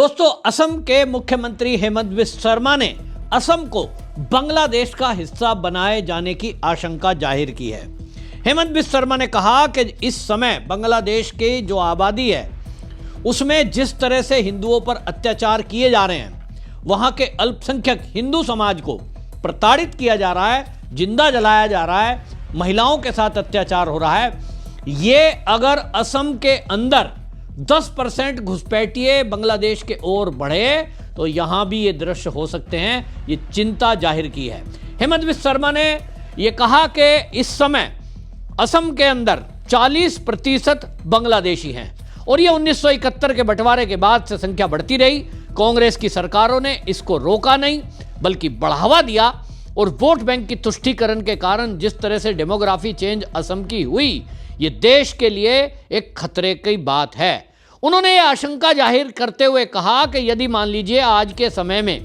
दोस्तों, असम के मुख्यमंत्री हेमंत बिस्वा शर्मा ने असम को बांग्लादेश का हिस्सा बनाए जाने की आशंका जाहिर की है। हेमंत बिस्वा शर्मा ने कहा कि इस समय बांग्लादेश की जो आबादी है उसमें जिस तरह से हिंदुओं पर अत्याचार किए जा रहे हैं, वहां के अल्पसंख्यक हिंदू समाज को प्रताड़ित किया जा रहा है, जिंदा जलाया जा रहा है, महिलाओं के साथ अत्याचार हो रहा है। ये अगर असम के अंदर 10% घुसपैठिए बांग्लादेश के ओर बढ़े तो यहां भी ये दृश्य हो सकते हैं। ये चिंता जाहिर की है। हेमंत बिस्वा शर्मा ने यह कहा कि इस समय असम के अंदर 40% बांग्लादेशी हैं और ये 1971 के बंटवारे के बाद से संख्या बढ़ती रही। कांग्रेस की सरकारों ने इसको रोका नहीं बल्कि बढ़ावा दिया और वोट बैंक की तुष्टीकरण के कारण जिस तरह से डेमोग्राफी चेंज असम की हुई, ये देश के लिए एक खतरे की बात है। उन्होंने ये आशंका जाहिर करते हुए कहा कि यदि मान लीजिए आज के समय में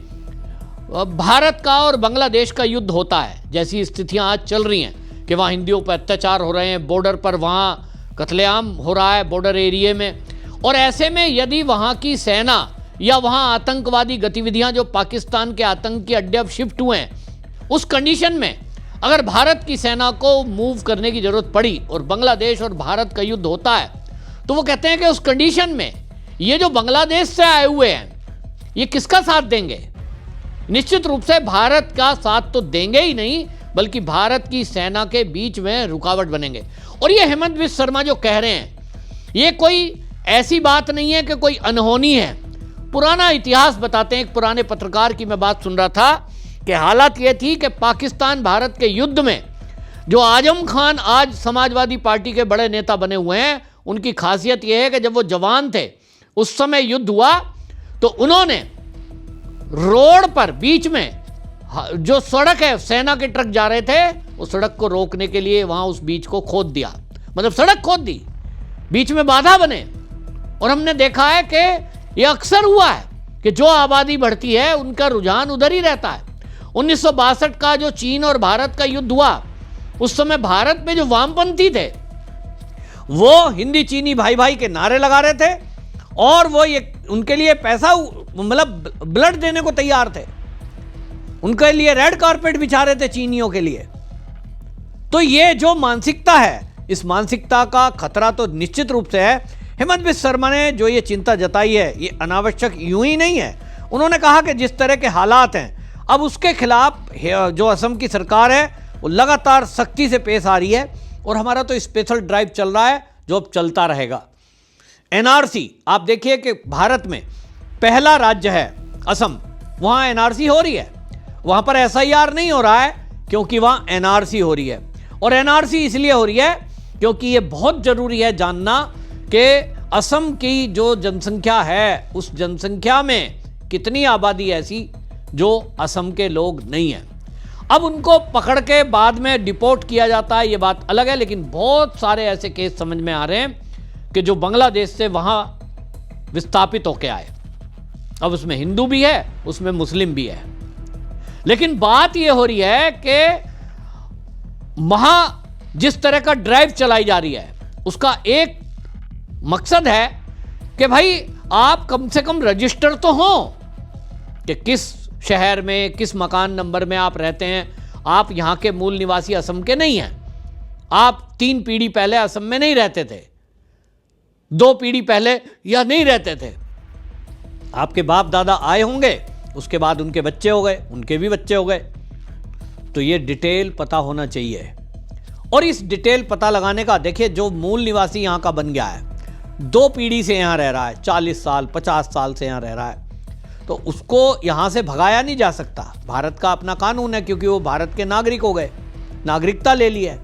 भारत का और बांग्लादेश का युद्ध होता है, जैसी स्थितियां आज चल रही हैं कि वहाँ हिंदुओं पर अत्याचार हो रहे हैं, बॉर्डर पर वहाँ कत्लेआम हो रहा है बॉर्डर एरिया में, और ऐसे में यदि वहाँ की सेना या वहाँ आतंकवादी गतिविधियाँ जो पाकिस्तान के आतंकी अड्डे अब शिफ्ट हुए हैं, उस कंडीशन में अगर भारत की सेना को मूव करने की जरूरत पड़ी और बांग्लादेश और भारत का युद्ध होता है, तो वो कहते हैं कि उस कंडीशन में ये जो बांग्लादेश से आए हुए हैं ये किसका साथ देंगे? निश्चित रूप से भारत का साथ तो देंगे ही नहीं बल्कि भारत की सेना के बीच में रुकावट बनेंगे। और ये हेमंत बिस्वा शर्मा जो कह रहे हैं ये कोई ऐसी बात नहीं है कि कोई अनहोनी है। पुराना इतिहास बताते हैं। एक पुराने पत्रकार की मैं बात सुन रहा था कि हालत ये थी कि पाकिस्तान भारत के युद्ध में जो आजम खान आज समाजवादी पार्टी के बड़े नेता बने हुए हैं, उनकी खासियत यह है कि जब वो जवान थे उस समय युद्ध हुआ तो उन्होंने रोड पर बीच में जो सड़क है, सेना के ट्रक जा रहे थे, उस सड़क को रोकने के लिए वहां उस बीच को खोद दिया, मतलब सड़क खोद दी, बीच में बाधा बने। और हमने देखा है कि यह अक्सर हुआ है कि जो आबादी बढ़ती है उनका रुझान उधर ही रहता है। 1962 का जो चीन और भारत का युद्ध हुआ, उस समय भारत में जो वामपंथी थे वो हिंदी चीनी भाई भाई के नारे लगा रहे थे और वो ये उनके लिए पैसा मतलब ब्लड देने को तैयार थे, उनके लिए रेड कारपेट बिछा रहे थे चीनियों के लिए। तो ये जो मानसिकता है, इस मानसिकता का खतरा तो निश्चित रूप से है। हेमंत बिस्वा शर्मा ने जो ये चिंता जताई है ये अनावश्यक यूं ही नहीं है। उन्होंने कहा कि जिस तरह के हालात हैं अब उसके खिलाफ जो असम की सरकार है वो लगातार सख्ती से पेश आ रही है और हमारा तो स्पेशल ड्राइव चल रहा है जो अब चलता रहेगा। एनआरसी आप देखिए कि भारत में पहला राज्य है असम, वहाँ एनआरसी हो रही है, वहाँ पर एसआईआर नहीं हो रहा है क्योंकि वहाँ एनआरसी हो रही है। और एनआरसी इसलिए हो रही है क्योंकि ये बहुत ज़रूरी है जानना कि असम की जो जनसंख्या है उस जनसंख्या में कितनी आबादी ऐसी जो असम के लोग नहीं हैं। अब उनको पकड़ के बाद में डिपोर्ट किया जाता है, ये बात अलग है, लेकिन बहुत सारे ऐसे केस समझ में आ रहे हैं कि जो बांग्लादेश से वहाँ विस्थापित होके आए, अब उसमें हिंदू भी है, उसमें मुस्लिम भी है। लेकिन बात ये हो रही है कि वहाँ जिस तरह का ड्राइव चलाई जा रही है उसका एक मकसद है कि भाई आप कम से कम रजिस्टर तो हो कि किस शहर में किस मकान नंबर में आप रहते हैं। आप यहाँ के मूल निवासी असम के नहीं हैं, आप 3 पीढ़ी पहले असम में नहीं रहते थे, 2 पीढ़ी पहले या नहीं रहते थे, आपके बाप दादा आए होंगे, उसके बाद उनके बच्चे हो गए, उनके भी बच्चे हो गए। तो ये डिटेल पता होना चाहिए। और इस डिटेल पता लगाने का देखिए, जो मूल निवासी यहाँ का बन गया है, 2 पीढ़ी से यहाँ रह रहा है, 40 साल 50 साल से यहाँ रह रहा है, तो उसको यहाँ से भगाया नहीं जा सकता। भारत का अपना कानून है क्योंकि वो भारत के नागरिक हो गए, नागरिकता ले ली है,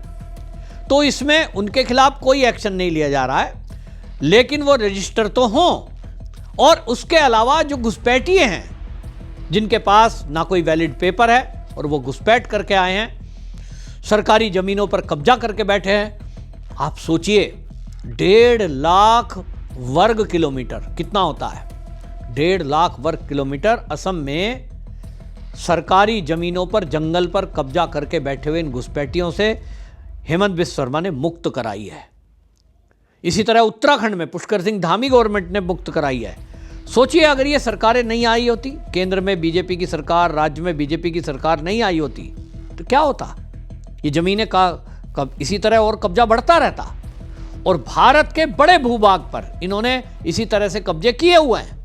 तो इसमें उनके खिलाफ कोई एक्शन नहीं लिया जा रहा है, लेकिन वो रजिस्टर तो हों। और उसके अलावा जो घुसपैठिए हैं जिनके पास ना कोई वैलिड पेपर है और वो घुसपैठ करके आए हैं, सरकारी ज़मीनों पर कब्जा करके बैठे हैं, आप सोचिए 1.5 लाख वर्ग किलोमीटर कितना होता है? 1.5 लाख वर्ग किलोमीटर असम में सरकारी ज़मीनों पर, जंगल पर कब्जा करके बैठे हुए इन घुसपैठियों से हेमंत बिस्वा शर्मा ने मुक्त कराई है। इसी तरह उत्तराखंड में पुष्कर सिंह धामी गवर्नमेंट ने मुक्त कराई है। सोचिए अगर ये सरकारें नहीं आई होती, केंद्र में बीजेपी की सरकार, राज्य में बीजेपी की सरकार नहीं आई होती, तो क्या होता? ये जमीनें का इसी तरह और कब्जा बढ़ता रहता। और भारत के बड़े भूभाग पर इन्होंने इसी तरह से कब्जे किए हुए हैं।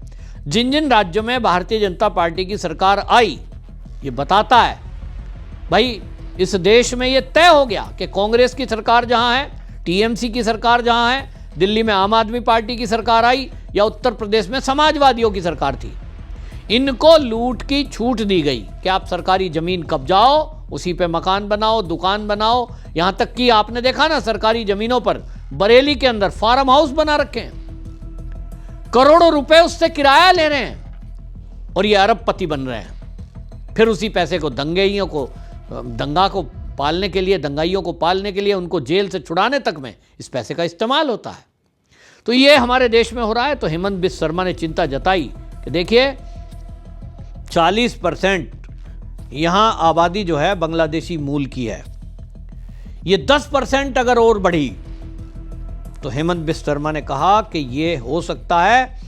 जिन जिन राज्यों में भारतीय जनता पार्टी की सरकार आई, ये बताता है भाई इस देश में ये तय हो गया कि कांग्रेस की सरकार जहां है, टीएमसी की सरकार जहां है, दिल्ली में आम आदमी पार्टी की सरकार आई या उत्तर प्रदेश में समाजवादियों की सरकार थी, इनको लूट की छूट दी गई कि आप सरकारी जमीन कब्जाओ, उसी पे मकान बनाओ, दुकान बनाओ। यहां तक कि आपने देखा ना, सरकारी जमीनों पर बरेली के अंदर फार्म हाउस बना रखे हैं, करोड़ों रुपए उससे किराया ले रहे हैं और ये अरबपति बन रहे हैं। फिर उसी पैसे को दंगा को पालने के लिए, दंगाइयों को पालने के लिए, उनको जेल से छुड़ाने तक में इस पैसे का इस्तेमाल होता है। तो ये हमारे देश में हो रहा है। तो हेमंत बिस्वा शर्मा ने चिंता जताई कि देखिए 40% यहां आबादी जो है बांग्लादेशी मूल की है, ये 10% अगर और बढ़ी तो हेमंत बिस्वा शर्मा ने कहा कि ये हो सकता है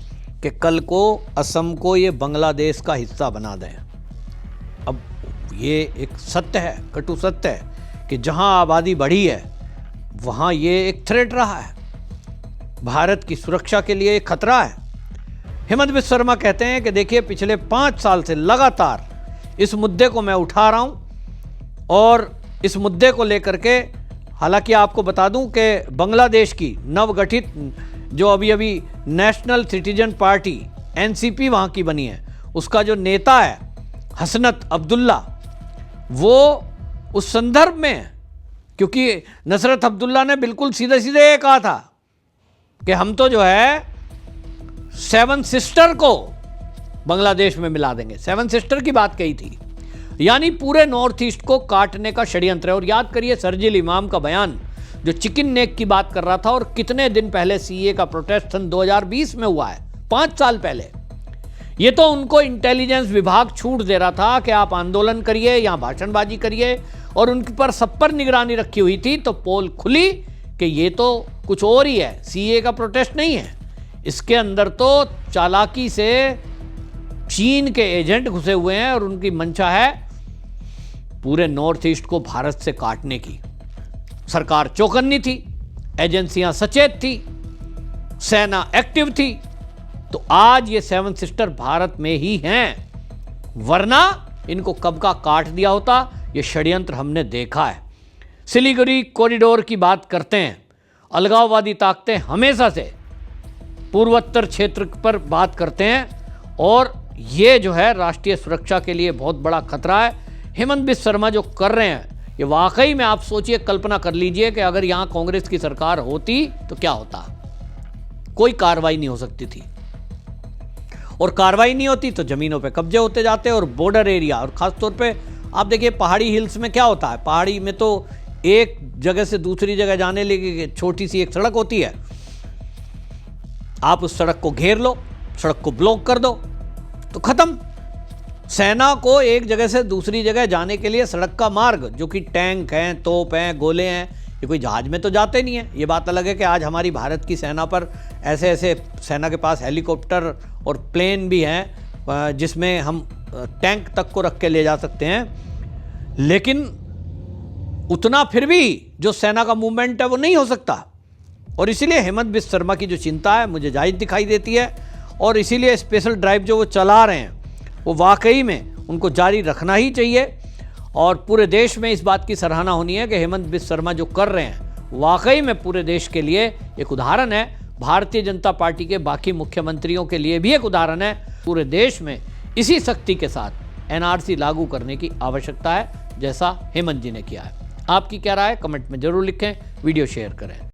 कि कल को असम को ये बांग्लादेश का हिस्सा बना दें। अब ये एक सत्य है, कटु सत्य है कि जहां आबादी बढ़ी है वहां ये एक थ्रेट रहा है, भारत की सुरक्षा के लिए एक खतरा है। हेमंत बिस्वा शर्मा कहते हैं कि देखिए पिछले 5 साल से लगातार इस मुद्दे को मैं उठा रहा हूं और इस मुद्दे को लेकर के, हालांकि आपको बता दूं कि बांग्लादेश की नवगठित जो अभी नेशनल सिटीजन पार्टी एनसीपी वहां की बनी है, उसका जो नेता है हसनत अब्दुल्ला, वो उस संदर्भ में है क्योंकि नसरत अब्दुल्ला ने बिल्कुल सीधे सीधे ये कहा था कि हम तो जो है 7 सिस्टर को बांग्लादेश में मिला देंगे। 7 सिस्टर की बात कही थी, यानी पूरे नॉर्थ ईस्ट को काटने का षड्यंत्र है। और याद करिए शरजील इमाम का बयान जो चिकन नेक की बात कर रहा था, और कितने दिन पहले सीए का प्रोटेस्ट सन 2020 में हुआ है, 5 साल पहले। ये तो उनको इंटेलिजेंस विभाग छूट दे रहा था कि आप आंदोलन करिए या भाषणबाजी करिए, और उनके पर सब पर निगरानी रखी हुई थी। तो पोल खुली कि ये तो कुछ और ही है, सीए का प्रोटेस्ट नहीं है, इसके अंदर तो चालाकी से चीन के एजेंट घुसे हुए हैं और उनकी मंशा है पूरे नॉर्थ ईस्ट को भारत से काटने की। सरकार चौकन्नी थी, एजेंसियां सचेत थी, सेना एक्टिव थी। तो आज ये 7 सिस्टर भारत में ही हैं, वरना इनको कब का काट दिया होता। ये षड्यंत्र हमने देखा है। सिलीगुड़ी कॉरिडोर की बात करते हैं, अलगाववादी ताकतें हमेशा से पूर्वोत्तर क्षेत्र पर बात करते हैं, और ये जो है राष्ट्रीय सुरक्षा के लिए बहुत बड़ा खतरा है। हेमंत बिस्वा शर्मा जो कर रहे हैं, ये वाकई में आप सोचिए, कल्पना कर लीजिए कि अगर यहाँ कांग्रेस की सरकार होती तो क्या होता। कोई कार्रवाई नहीं हो सकती थी, और कार्रवाई नहीं होती तो जमीनों पे कब्जे होते जाते, और बॉर्डर एरिया, और खासतौर पे आप देखिए पहाड़ी हिल्स में क्या होता है। पहाड़ी में तो एक जगह से दूसरी जगह जाने लगी छोटी सी एक सड़क होती है, आप उस सड़क को घेर लो, सड़क को ब्लॉक कर दो तो खत्म। सेना को एक जगह से दूसरी जगह जाने के लिए सड़क का मार्ग, जो कि टैंक हैं, तोप हैं, गोले हैं, ये कोई जहाज में तो जाते नहीं है। ये बात अलग है कि आज हमारी भारत की सेना पर ऐसे ऐसे सेना के पास हेलीकॉप्टर और प्लेन भी हैं जिसमें हम टैंक तक को रख के ले जा सकते हैं, लेकिन उतना फिर भी जो सेना का मूवमेंट है वो नहीं हो सकता। और इसीलिए हेमंत बिस्वा शर्मा की जो चिंता है मुझे जायज़ दिखाई देती है, और इसीलिए स्पेशल ड्राइव जो वो चला रहे हैं वो वाकई में उनको जारी रखना ही चाहिए। और पूरे देश में इस बात की सराहना होनी है कि हेमंत बिस्वा शर्मा जो कर रहे हैं वाकई में पूरे देश के लिए एक उदाहरण है। भारतीय जनता पार्टी के बाकी मुख्यमंत्रियों के लिए भी एक उदाहरण है। पूरे देश में इसी शक्ति के साथ एनआरसी लागू करने की आवश्यकता है, जैसा हेमंत जी ने किया है। आपकी क्या राय है कमेंट में जरूर लिखें, वीडियो शेयर करें।